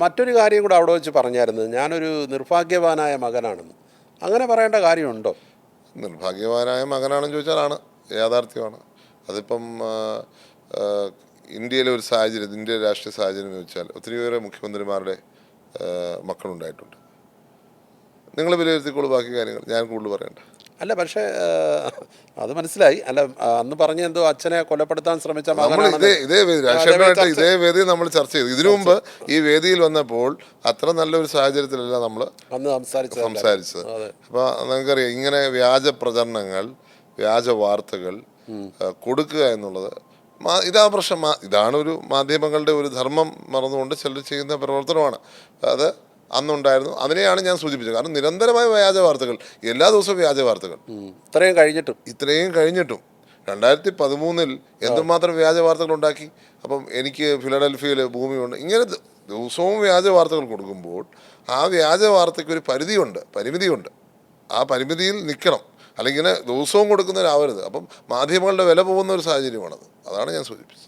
മറ്റൊരു കാര്യം കൂടെ അവിടെ വെച്ച് പറഞ്ഞായിരുന്നു, ഞാനൊരു നിർഭാഗ്യവാനായ മകനാണെന്ന്. അങ്ങനെ പറയേണ്ട കാര്യമുണ്ടോ? നിർഭാഗ്യവാനായ മകനാണെന്ന് ചോദിച്ചാൽ ആണ്, യാഥാർത്ഥ്യമാണ്. അതിപ്പം ഇന്ത്യയിലെ ഒരു സാഹചര്യം, ഇന്ത്യയിലെ രാഷ്ട്രീയ സാഹചര്യം എന്ന് വെച്ചാൽ ഒത്തിരിയേറെ മുഖ്യമന്ത്രിമാരുടെ മക്കളുണ്ടായിട്ടുണ്ട്. നിങ്ങൾ വിലയിരുത്തിക്കോളൂ ബാക്കി കാര്യങ്ങൾ, ഞാൻ കൂടുതൽ പറയണ്ട. അല്ല, പക്ഷേ അത് മനസ്സിലായി. അല്ല, അന്ന് പറഞ്ഞ എന്തോ അച്ഛനെ കൊലപ്പെടുത്താൻ ശ്രമിച്ച നമ്മൾ ഇതേ വേദി നമ്മൾ ചർച്ച ചെയ്തു. ഇതിനു മുമ്പ് ഈ വേദിയിൽ വന്നപ്പോൾ അത്ര നല്ലൊരു സാഹചര്യത്തിലല്ല നമ്മൾ അന്ന് സംസാരിച്ചത്. അപ്പൊ നിങ്ങൾക്കറിയാം, ഇങ്ങനെ വ്യാജ പ്രചരണങ്ങൾ, വ്യാജ വാർത്തകൾ കൊടുക്കുക എന്നുള്ളത് ഇതാ പ്രശ്നം. ഇതാണ് ഒരു മാധ്യമങ്ങളുടെ ഒരു ധർമ്മം മറന്നുകൊണ്ട് ചിലർ ചെയ്യുന്ന പ്രവർത്തനമാണ്. അത് അന്നുണ്ടായിരുന്നു. അതിനെയാണ് ഞാൻ സൂചിപ്പിച്ചത്. കാരണം നിരന്തരമായ വ്യാജ വാർത്തകൾ, എല്ലാ ദിവസവും വ്യാജ വാർത്തകൾ, ഇത്രയും കഴിഞ്ഞിട്ടും 2013 എന്തുമാത്രം വ്യാജ വാർത്തകൾ ഉണ്ടാക്കി. അപ്പം എനിക്ക് ഫിലഡൽഫിയയിൽ ഭൂമിയുണ്ട്, ഇങ്ങനെ ദിവസവും വ്യാജ വാർത്തകൾ കൊടുക്കുമ്പോൾ ആ വ്യാജ വാർത്തയ്ക്ക് ഒരു പരിമിതിയുണ്ട്. ആ പരിമിതിയിൽ നിൽക്കണം, അല്ലെങ്കിൽ ഇങ്ങനെ ദിവസവും കൊടുക്കുന്നവരാവരുത്. അപ്പം മാധ്യമങ്ങളുടെ വില പോകുന്ന ഒരു സാഹചര്യമാണത്. അതാണ് ഞാൻ സൂചിപ്പിച്ചത്.